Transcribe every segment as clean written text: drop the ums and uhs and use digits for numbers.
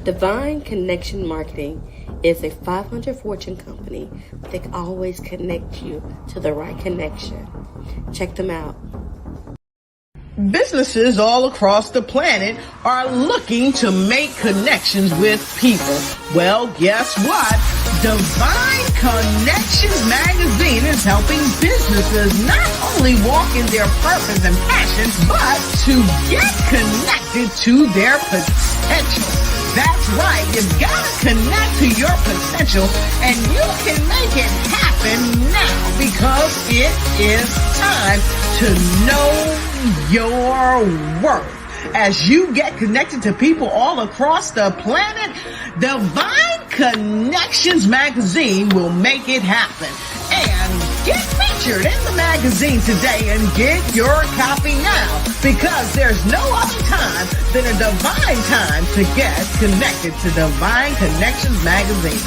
Divine Connection Marketing is a 500 Fortune company that can always connect you to the right connection. Check them out. Businesses all across the planet are looking to make connections with people. Well, guess what? Divine Connections magazine is helping businesses not only walk in their purpose and passion, but to get connected to their potential. That's right. You've got to connect to your potential, and you can make it happen now because it is time to know your worth. As you get connected to people all across the planet, Divine Connections magazine will make it happen. And get featured in the magazine today and get your copy now, because there's no other time than a divine time to get connected to Divine Connections magazine.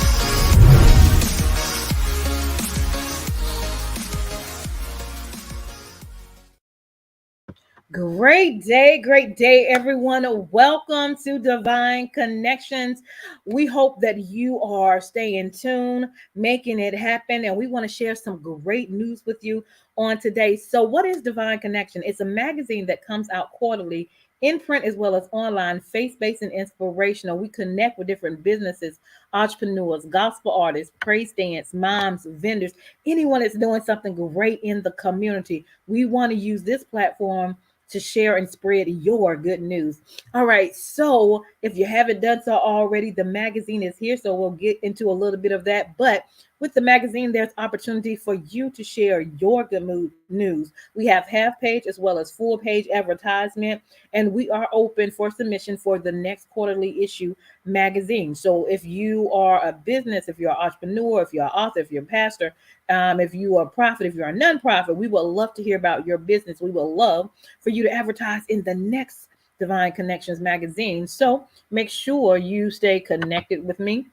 Great day, everyone. Welcome to Divine Connections. We hope that you are staying tuned, making it happen, and we want to share some great news with you on today. So what is Divine Connection? It's a magazine that comes out quarterly in print as well as online, faith-based and inspirational. We connect with different businesses, entrepreneurs, gospel artists, praise dance, moms, vendors, anyone that's doing something great in the community. We want to use this platform to share and spread your good news. All right, so if you haven't done so already, the magazine is here, so we'll get into a little bit of that. But with the magazine, there's opportunity for you to share your good news. We have half page as well as full page advertisement, and we are open for submission for the next quarterly issue magazine. So if you are a business, if you're an entrepreneur, if you're an author, if you're a pastor, if you are a prophet, if you're a nonprofit, we would love to hear about your business. We would love for you to advertise in the next Divine Connections magazine. So make sure you stay connected with me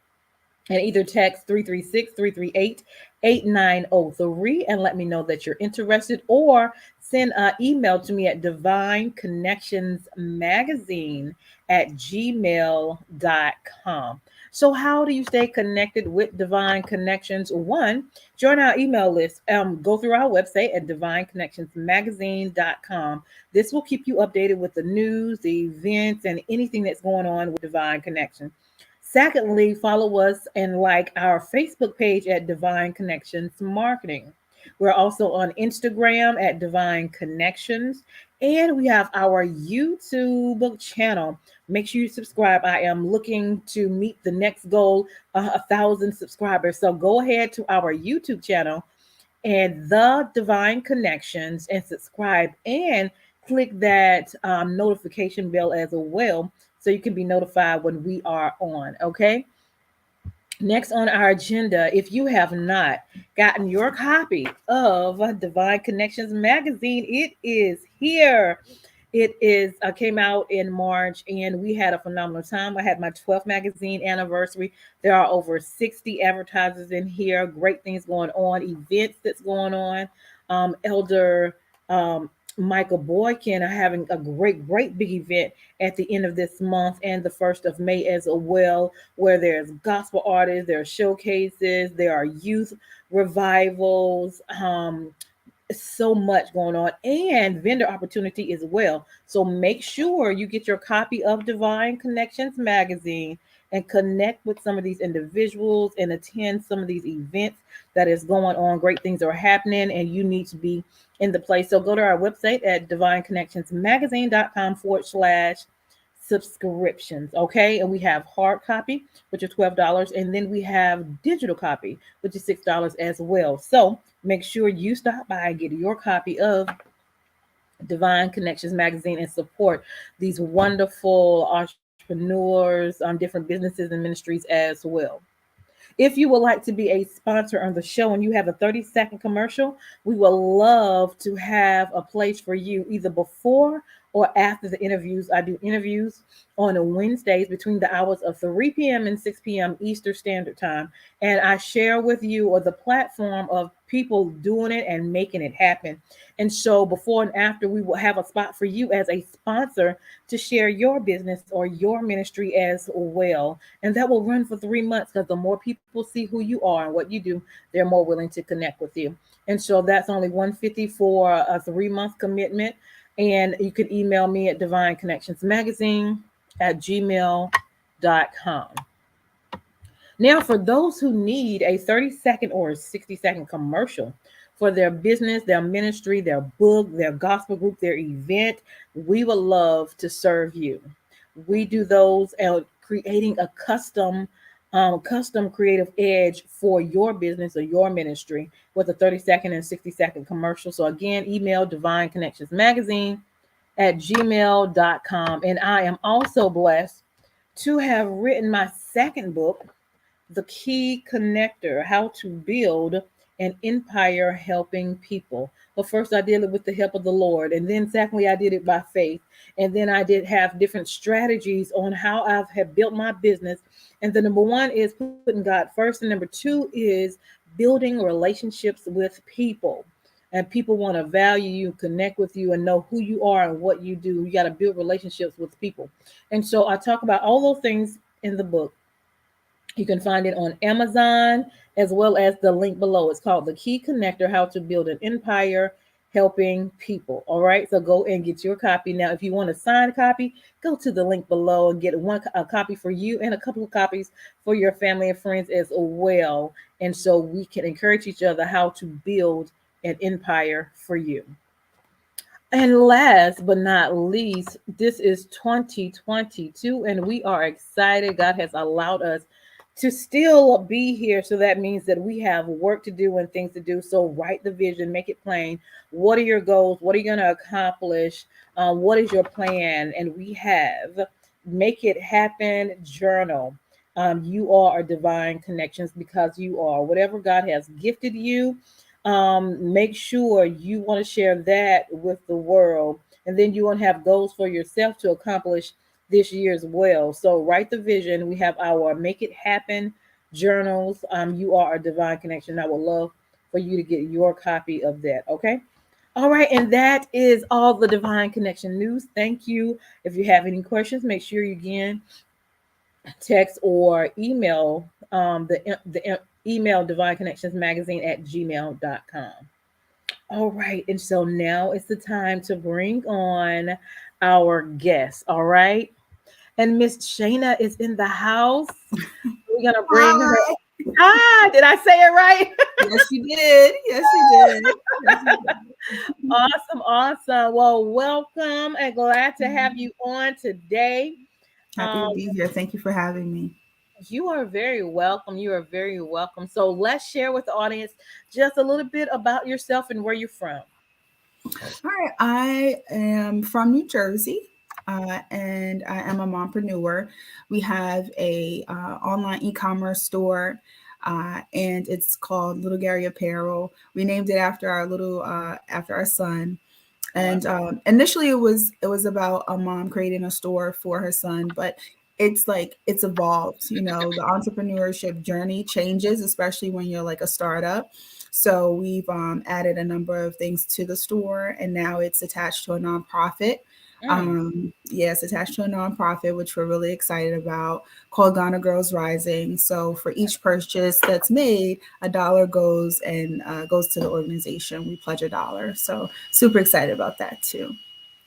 and either text 336-338-8903 and let me know that you're interested, or send an email to me at divineconnectionsmagazine@gmail.com. So how do you stay connected with Divine Connections? One, join our email list. Go through our website at divineconnectionsmagazine.com. This will keep you updated with the news, the events, and anything that's going on with Divine Connection. Secondly, follow us and like our Facebook page at Divine Connections Marketing. We're also on Instagram at Divine Connections, and we have our YouTube channel. Make sure you subscribe. I am looking to meet the next goal, 1,000 subscribers. So go ahead to our YouTube channel and The Divine Connections and subscribe, and click that notification bell as well, so you can be notified when we are on, okay? Next on our agenda, if you have not gotten your copy of Divine Connections magazine, it is here. It is came out in March, and we had a phenomenal time. I had my 12th magazine anniversary. There are over 60 advertisers in here, great things going on, events that's going on. Elder Michael Boykin are having a great big event at the end of this month and the 1st of May as well, where there's gospel artists, there are showcases, there are youth revivals, so much going on, and vendor opportunity as well. So make sure you get your copy of Divine Connections magazine and connect with some of these individuals and attend some of these events that is going on. Great things are happening, and you need to be in the place. So go to our website at divineconnectionsmagazine.com/subscriptions. Okay. And we have hard copy, which is $12. And then we have digital copy, which is $6 as well. So make sure you stop by and get your copy of Divine Connections magazine and support these wonderful entrepreneurs, different businesses and ministries as well. If you would like to be a sponsor on the show and you have a 30-second commercial, we would love to have a place for you either before or after the interviews. I do interviews on Wednesdays between the hours of 3 p.m. and 6 p.m. Eastern Standard Time. And I share with you or the platform of people doing it and making it happen. And so before and after, we will have a spot for you as a sponsor to share your business or your ministry as well. And that will run for 3 months, because the more people see who you are and what you do, they're more willing to connect with you. And so that's only $150 for a 3 month commitment. And you can email me at divineconnectionsmagazine@gmail.com. Now, for those who need a 30-second or 60-second commercial for their business, their ministry, their book, their gospel group, their event, we would love to serve you. We do those creating a custom creative edge for your business or your ministry with a 30-second and 60-second commercial. So again, email divineconnectionsmagazine@gmail.com. And I am also blessed to have written my second book, The Key Connector: How to Build an Empire Helping People. But first, I did it with the help of the Lord. And then, secondly, I did it by faith. And then I did have different strategies on how I have built my business. And the number one is putting God first. And number two is building relationships with people. And people want to value you, connect with you, and know who you are and what you do. You got to build relationships with people. And so I talk about all those things in the book. You can find it on Amazon, as well as the link below. It's called The Key Connector: How to Build an Empire Helping People. All right, so go and get your copy. Now, if you want a signed copy, go to the link below and get a copy for you and a couple of copies for your family and friends as well. And so we can encourage each other how to build an empire for you. And last but not least, this is 2022, and we are excited. God has allowed us to still be here. So that means that we have work to do and things to do. So write the vision, make it plain. What are your goals? What are you going to accomplish? What is your plan? And we have Make It Happen journal. You are a divine connections because you are. Whatever God has gifted you, make sure you want to share that with the world. And then you want to have goals for yourself to accomplish this year as well. So write the vision. We have our Make It Happen journals. You are a divine connection. I would love for you to get your copy of that. Okay. All right. And that is all the Divine Connection news. Thank you. If you have any questions, make sure you again text or email the email divineconnectionsmagazine@gmail.com. All right. And so now it's the time to bring on our guest. All right. And Miss Shana is in the house. We're gonna bring her. Ah, did I say it right? Yes, you did. Yes, you did. Yes, you did. Awesome. Well, welcome and glad to have you on today. Happy to be here. Thank you for having me. You are very welcome. You are very welcome. So let's share with the audience just a little bit about yourself and where you're from. All right. I am from New Jersey. And I am a mompreneur. We have a online e-commerce store, and it's called Little Gary Apparel. We named it after after our son. And initially, it was about a mom creating a store for her son, but it's evolved. You know, the entrepreneurship journey changes, especially when you're like a startup. So we've added a number of things to the store, and now it's attached to a nonprofit. It's attached to a nonprofit, which we're really excited about, called Ghana Girls Rising. So for each purchase that's made, $1 goes to the organization. We pledge $1. So super excited about that too.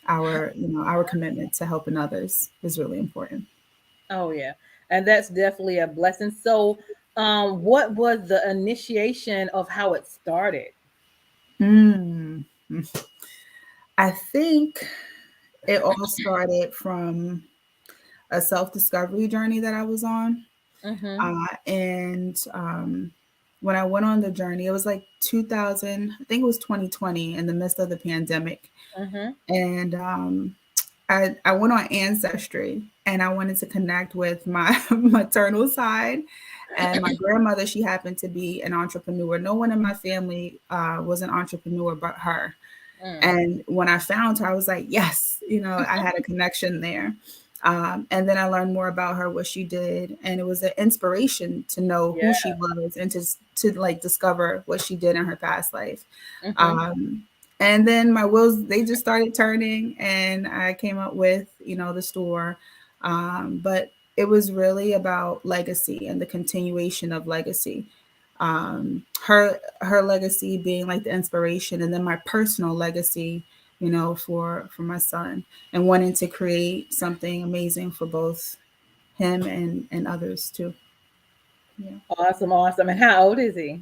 Our commitment to helping others is really important. Oh yeah, and that's definitely a blessing. So, what was the initiation of how it started? I think it all started from a self-discovery journey that I was on. When I went on the journey, it was like 2000, I think it was 2020, in the midst of the pandemic. And I went on Ancestry, and I wanted to connect with my maternal side. And my grandmother, she happened to be an entrepreneur. No one in my family was an entrepreneur but her. And when I found her, I was like, yes, I had a connection there. And then I learned more about her, what she did, and it was an inspiration to know who Yeah. she was and to like discover what she did in her past life. Hmm. Um, and then my wheels, they just started turning, and I came up with, the store. But it was really about legacy and the continuation of legacy. Her legacy being like the inspiration, and then my personal legacy, for my son, and wanting to create something amazing for both him and others too. Yeah. Awesome, awesome. And how old is he?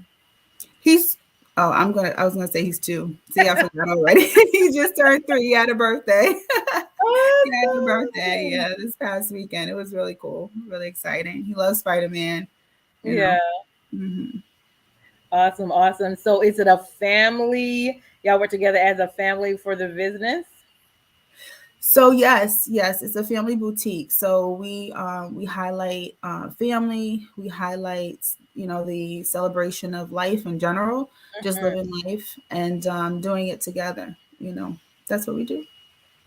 He's I was gonna say he's 2. See, I forgot already. He just turned 3. He had a birthday. He had a birthday, Awesome. yeah, this past weekend. It was really cool, really exciting. He loves Spider-Man, you Yeah. know. Mhm. Awesome, awesome. So is it a family? Y'all work together as a family for the business? So yes, it's a family boutique. So we highlight family. We highlight the celebration of life in general, just Mhm. living life and doing it together. That's what we do.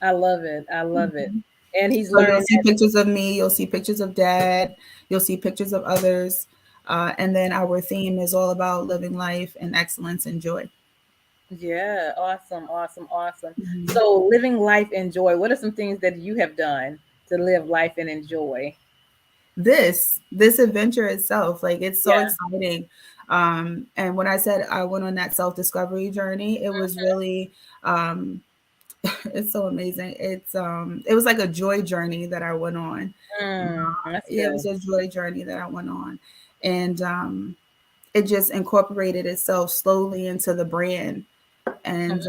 I love it. I love it. Mhm. And he's So you'll learning see that. pictures of me. You'll see pictures of dad. You'll see pictures of others. And then our theme is all about living life and excellence and joy. Yeah, awesome, awesome, awesome. Mhm. So living life in joy. What are some things that you have done to live life and enjoy? This adventure itself, like, it's so Yeah. exciting. And when I said I went on that self-discovery journey, it was really um it's so amazing. It was like a joy journey that I went on. That's Yeah, it good. was a joy journey that I went on. And it just incorporated itself slowly into the brand. And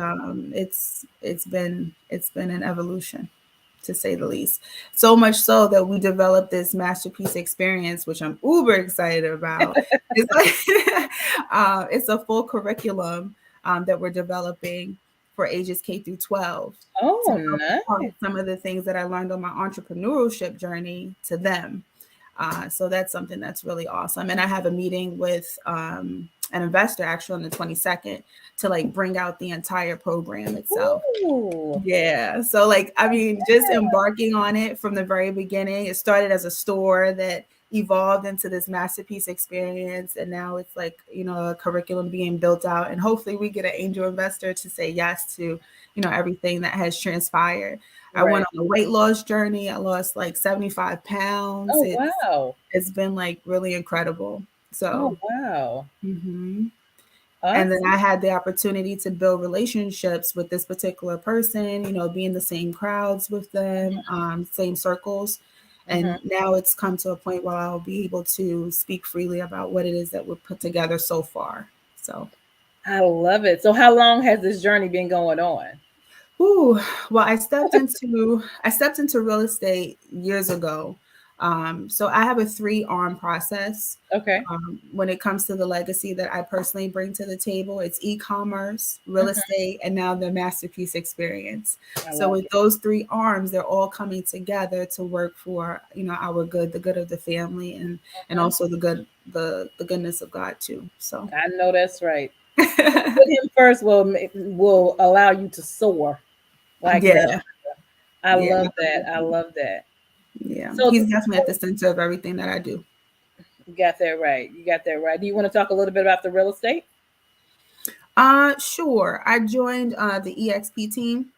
it's been an evolution, to say the least. So much so that we developed this masterpiece experience, which I'm uber excited about. It's like it's a full curriculum that we're developing for ages K through 12 to Oh, help impart nice. some of the things that I learned on my entrepreneurship journey to them. So that's something that's really awesome. And I have a meeting with an investor actually on the 22nd to like bring out the entire program itself. Ooh. Yeah. So, like, I mean, just embarking on it from the very beginning, it started as a store that evolved into this masterpiece experience. And now it's like, a curriculum being built out. And hopefully we get an angel investor to say yes to, everything that has transpired. I went Right. on a weight loss journey. I lost like 75 pounds. Oh, It's wow. it's been like really incredible. Oh, So, wow. mhm. And then Awesome. I had the opportunity to build relationships with this particular person, be in the same crowds with them, same circles. Hmm. And now it's come to a point where I'll be able to speak freely about what it is that we've put together so far. So, I love it. So how long has this journey been going on? ooh, well, I stepped into real estate years ago. So I have a 3-arm process. Okay. When it comes to the legacy that I personally bring to the table, it's e-commerce, real Hmm. estate, and now the masterpiece experience. I So love with it. those 3 arms, they're all coming together to work for our good, the good of the family, and Mhm. also the goodness of God too. So I know that's right. Put him first will allow you to soar like no. yeah, I yeah, love that. I love that. yeah. So, He's definitely at the center of everything that I do. you got that right. You got that right. Do you want to talk a little bit about the real estate? Sure. I joined the EXP team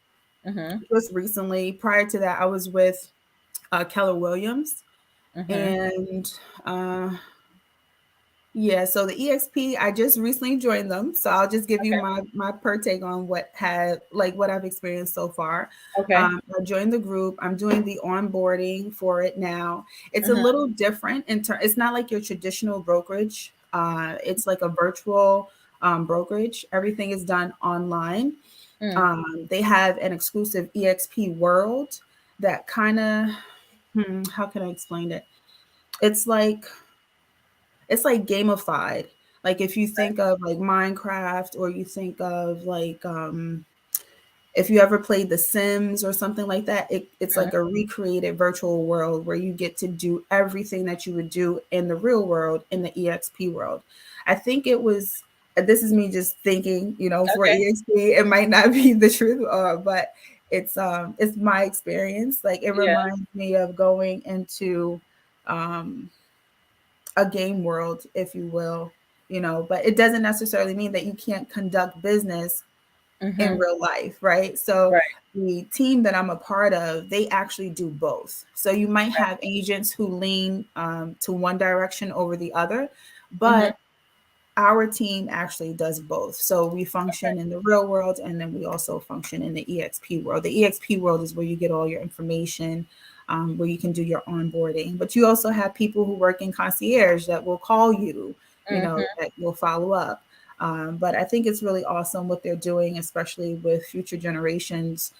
Mm-hmm. just recently. Prior to that, I was with Keller Williams, Mm-hmm. and uh, yeah. So the EXP, I just recently joined them. So I'll just give you Okay. my per take on what I've experienced so far. Okay. I joined the group. I'm doing the onboarding for it now. It's a Mm-hmm. little different It's not like your traditional brokerage. It's like a virtual brokerage. Everything is done online. Mm. They have an exclusive EXP world that kind of, how can I explain it? It's like it's like gamified. Like if you think of like Minecraft, or you think of like if you ever played The Sims or something like that, it's Mhm. like a recreated virtual world where you get to do everything that you would do in the real world in the EXP world. I think it was, this is me just thinking, for Okay. EXP, it might not be the truth, but it's my experience. Like, it reminds me of going into a game world, if you will, but it doesn't necessarily mean that you can't conduct business in real life, right? So Right. the team that I'm a part of, they actually do both. So you might have agents who lean to one direction over the other, but our team actually does both. So we function in the real world, and then we also function in the EXP world. The EXP world is where you get all your information, where you can do your onboarding. But you also have people who work in concierge that will call you, that will follow up. But I think it's really awesome what they're doing, especially with future generations,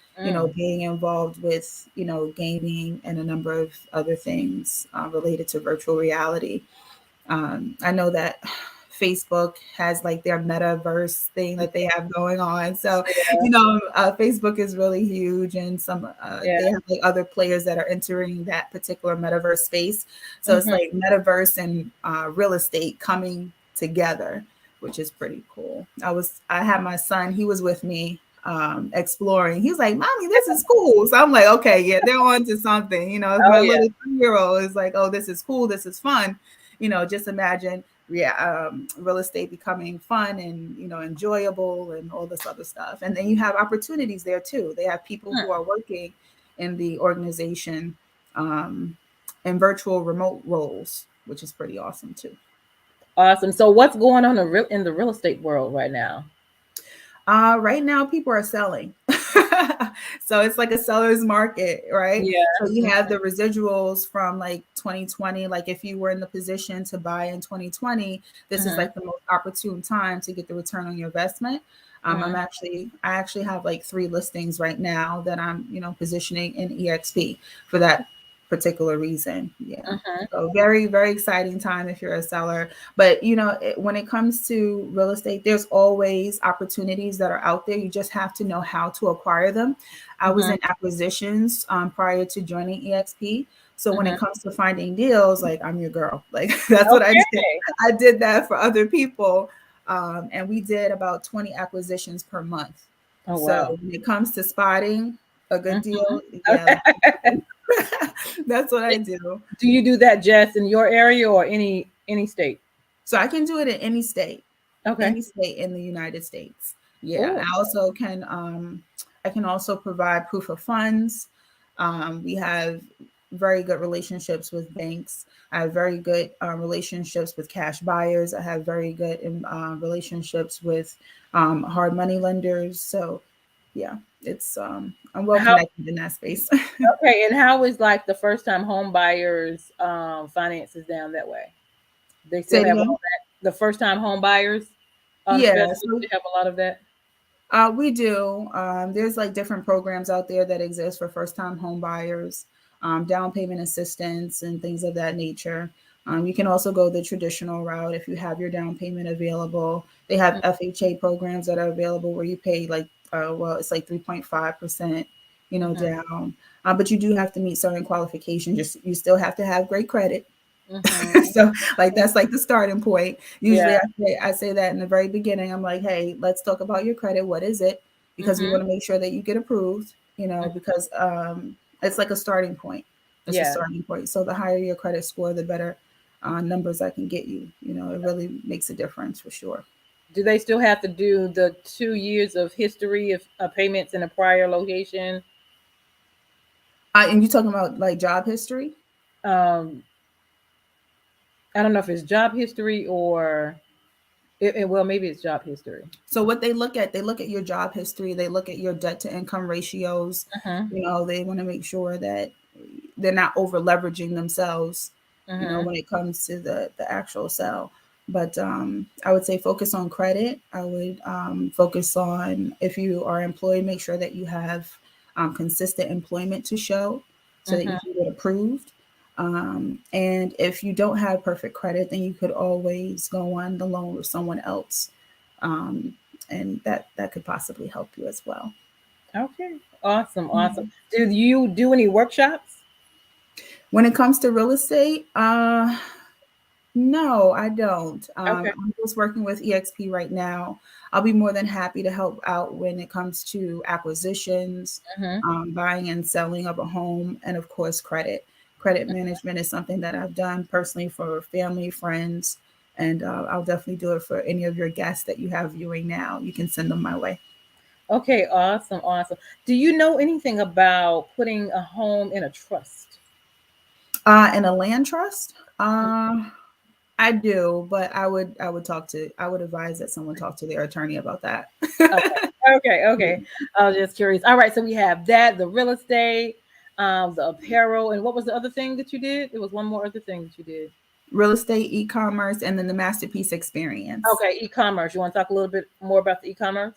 being involved with, gaming and a number of other things related to virtual reality. I know that Facebook has like their metaverse thing that they have going on. So, Facebook is really huge, and they have like other players that are entering that particular metaverse space. So it's like metaverse and real estate coming together, which is pretty cool. I had my son, he was with me exploring. He was like, "Mommy, this is cool." So I'm like, okay, yeah, they're on to something. My little 3-year-old is like, "Oh, this is cool. This is fun." Just imagine real estate becoming fun and enjoyable and all this other stuff. And then you have opportunities there too. They have people who are working in the organization in virtual remote roles, which is pretty awesome too. Awesome. So what's going on in the real estate world right now? Right now, people are selling. So it's like a seller's market, right? Yeah. So you have the residuals from like 2020. Like, if you were in the position to buy in 2020, this is like the most opportune time to get the return on your investment. I actually have like 3 listings right now that I'm, positioning in EXP for that particular reason. Yeah. So very, very exciting time if you're a seller. But, when it comes to real estate, there's always opportunities that are out there. You just have to know how to acquire them. I was in acquisitions prior to joining EXP. So when it comes to finding deals, like, I'm your girl. Like, that's what I did. I did that for other people. And we did about 20 acquisitions per month. Oh, wow. So when it comes to spotting a good deal, yeah, that's what I do. Do you do that just in your area or any state? So I can do it in any state. Okay. Any state in the United States. Yeah. Ooh. I can also provide proof of funds. We have very good relationships with banks. I have very good relationships with cash buyers. I have very good relationships with hard money lenders. So yeah, it's I'm well connected in that space. Okay, and how is like the first time home buyers finances down that way? They still have all that. The first time home buyers, yeah, so they have a lot of that. We do. There's like different programs out there that exist for first time home buyers, down payment assistance and things of that nature. You can also go the traditional route if you have your down payment available. They have FHA programs that are available where you pay like, it's like 3.5%, down. But you do have to meet certain qualifications. You still have to have great credit. So like, that's like the starting point. Usually I say that in the very beginning. I'm like, hey, let's talk about your credit. What is it? Because we want to make sure that you get approved, because it's like a starting point. It's a starting point. So the higher your credit score, the better numbers I can get you. It really makes a difference for sure. Do they still have to do the 2 years of history of payments in a prior location? And you're talking about like job history? I don't know if it's job history or well, maybe it's job history. So what they look at your job history. They look at your debt to income ratios. They want to make sure that they're not over leveraging themselves, when it comes to the actual sell. But I would say focus on credit. I would focus on, if you are employed, make sure that you have consistent employment to show so that you can get approved. And if you don't have perfect credit, then you could always go on the loan with someone else. And that could possibly help you as well. Okay. Awesome. Do you do any workshops? When it comes to real estate, No, I don't. Okay. I'm just working with EXP right now. I'll be more than happy to help out when it comes to acquisitions, Hmm. buying and selling of a home, and of course, credit. Credit management is something that I've done personally for family, friends, and I'll definitely do it for any of your guests that you have viewing now. You can send them my way. Okay, awesome, awesome. Do you know anything about putting a home in a trust? And a land trust. I do, but I would advise that someone talk to their attorney about that. Okay, okay, okay. I was just curious. All right, so we have that, the real estate, the apparel, and what was the other thing that you did? There was one more other thing that you did. Real estate, e-commerce, and then the masterpiece experience. Okay, e-commerce. You want to talk a little bit more about the e-commerce?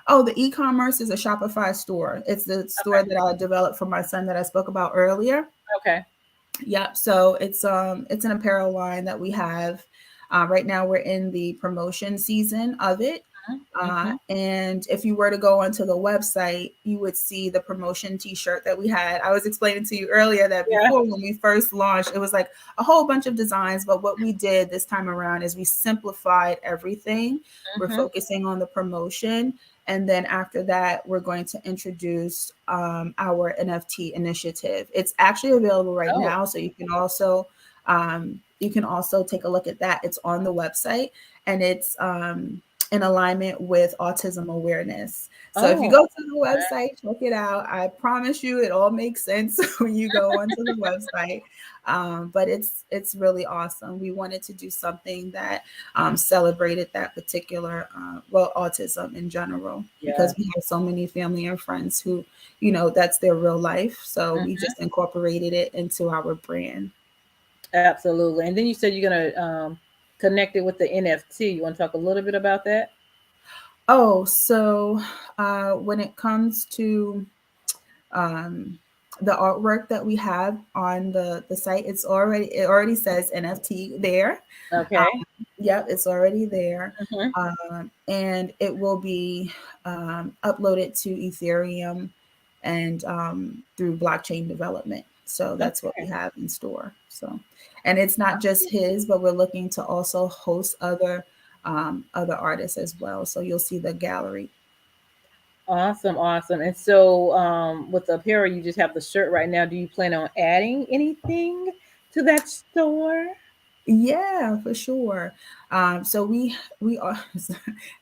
Oh, the e-commerce is a Shopify store. It's the store Okay, that I developed for my son that I spoke about earlier. okay, Yep. So it's an apparel line that we have. Right now we're in the promotion season of it. mm-hmm. And if you were to go onto the website, you would see the promotion t-shirt that we had. I was explaining to you earlier that Yeah. before when we first launched, it was like a whole bunch of designs. But what we did this time around is we simplified everything. We're Mm-hmm. focusing on the promotion. And then after that, we're going to introduce our NFT initiative. It's actually available right Oh, now. So you can also take a look at that. It's on the website and it's in alignment with autism awareness. So if you oh, go to the okay. website, check it out. I promise you, it all makes sense when you go onto the website. But it's really awesome. We wanted to do something that celebrated that particular, autism in general, Yeah. because we have so many family and friends who, that's their real life. So we Mhm. just incorporated it into our brand. Absolutely. And then you said you're gonna connect it with the NFT. You want to talk a little bit about that? Oh, so when it comes to um, the artwork that we have on the site, it already says NFT there. Okay. Yep, it's already there. Hmm. And it will be uploaded to Ethereum and through blockchain development. So that's what we Okay. have in store. So, and it's not just his, but we're looking to also host other artists as well. So you'll see the gallery. Awesome, awesome. And so, with the apparel, you just have the shirt right now. Do you plan on adding anything to that store? Yeah, for sure. So we are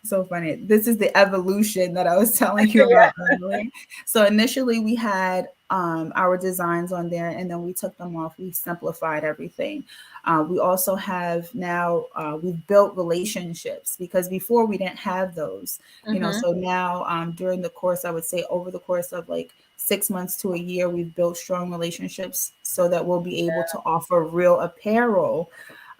so funny. This is the evolution that I was telling you Yeah. about earlier. So initially we had our designs on there, and then we took them off. We simplified everything. We also have now we've built relationships because before we didn't have those. Mm-hmm. So now during the course, I would say over the course of like 6 months to a year, we've built strong relationships so that we'll be able to offer real apparel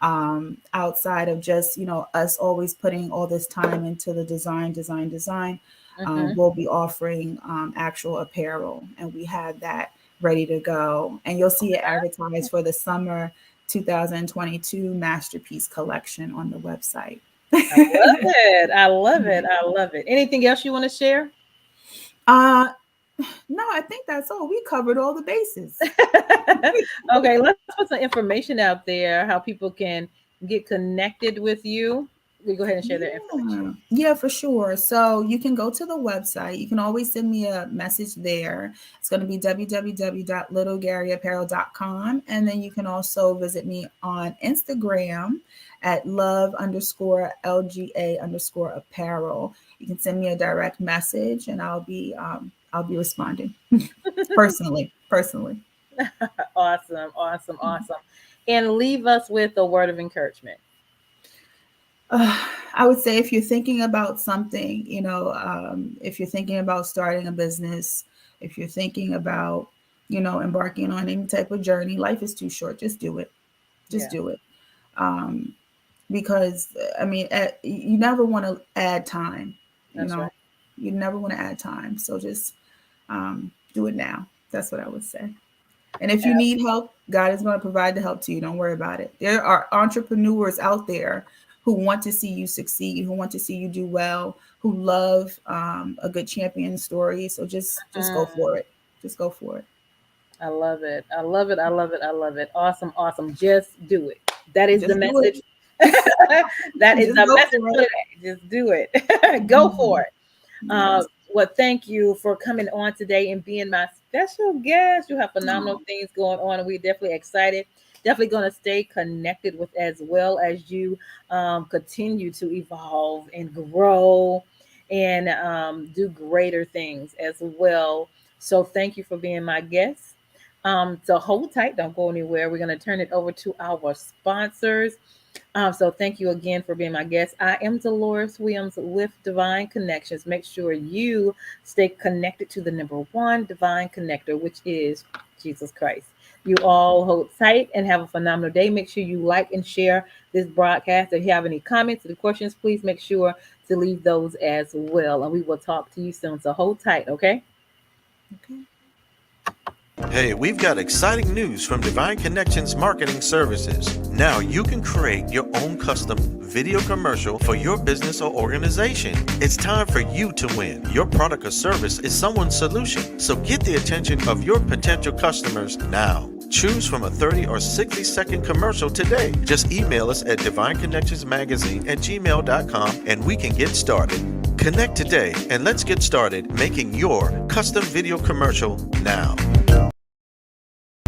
outside of just us always putting all this time into the design. Mm-hmm. We'll be offering actual apparel, and we have that ready to go, and you'll see it advertised for the summer 2022 masterpiece collection on the website. I love it. I love it. I love it. Anything else you want to share? uh no, I think that's all. We covered all the bases. Okay, let's put some information out there how people can get connected with you. We go ahead and share their information. Yeah, for sure. So you can go to the website. You can always send me a message there. It's going to be www.littlegaryapparel.com. And then you can also visit me on Instagram at love_LGA_apparel. You can send me a direct message and I'll be responding personally. Personally. Awesome, awesome, awesome. And leave us with a word of encouragement. I would say if you're thinking about something, if you're thinking about starting a business, if you're thinking about, embarking on any type of journey, life is too short. Just do it. Just Yeah, do it. Um, because I mean, you never want to add time. You that's right. know, you never want to add time. So just do it now. That's what I would say. And if you need help, God is going to provide the help to you. Don't worry about it. There are entrepreneurs out there who want to see you succeed, who want to see you do well, who love a good champion story. So just go Mm, for it. Just go for it. I love it. I love it. I love it. I love it. Awesome, awesome. Just do it. That is the Just do it. message That is Just the go message for for it. today. Just do it. Go for it. Yes. Well, thank you for coming on today and being my special guest. You have phenomenal things going on, and we're definitely excited. Definitely going to stay connected with as well as you continue to evolve and grow and do greater things as well. So, thank you for being my guest. So, hold tight, don't go anywhere. We're going to turn it over to our sponsors. So thank you again for being my guest. I am Deloris Williams with Divine Connections. Make sure you stay connected to the number one divine connector, which is Jesus Christ. You all hold tight and have a phenomenal day. Make sure you like and share this broadcast. If you have any comments or questions, please make sure to leave those as well. And we will talk to you soon. So hold tight, okay? Okay. Hey, we've got exciting news from Divine Connections Marketing Services. Now you can create your own custom video commercial for your business or organization. It's time for you to win. Your product or service is someone's solution. So get the attention of your potential customers now. Choose from a 30 or 60-second commercial today. Just email us at divineconnectionsmagazine@gmail.com and we can get started. Connect today and let's get started making your custom video commercial now.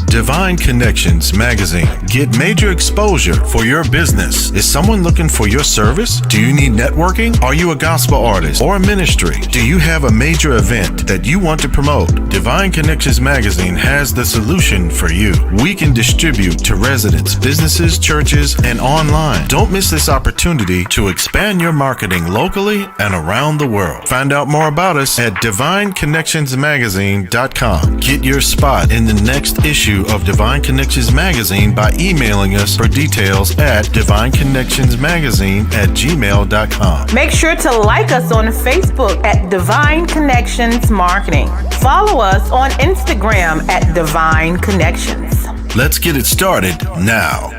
Divine Connections Magazine. Get major exposure for your business. Is someone looking for your service? Do you need networking? Are you a gospel artist or a ministry? Do you have a major event that you want to promote? Divine Connections Magazine has the solution for you. We can distribute to residents, businesses, churches, and online. Don't miss this opportunity to expand your marketing locally and around the world. Find out more about us at divineconnectionsmagazine.com. Get your spot in the next issue of Divine Connections Magazine by emailing us for details at divineconnectionsmagazine@gmail.com. Make sure to like us on Facebook at Divine Connections Marketing. Follow us on Instagram at Divine Connections. Let's get it started now.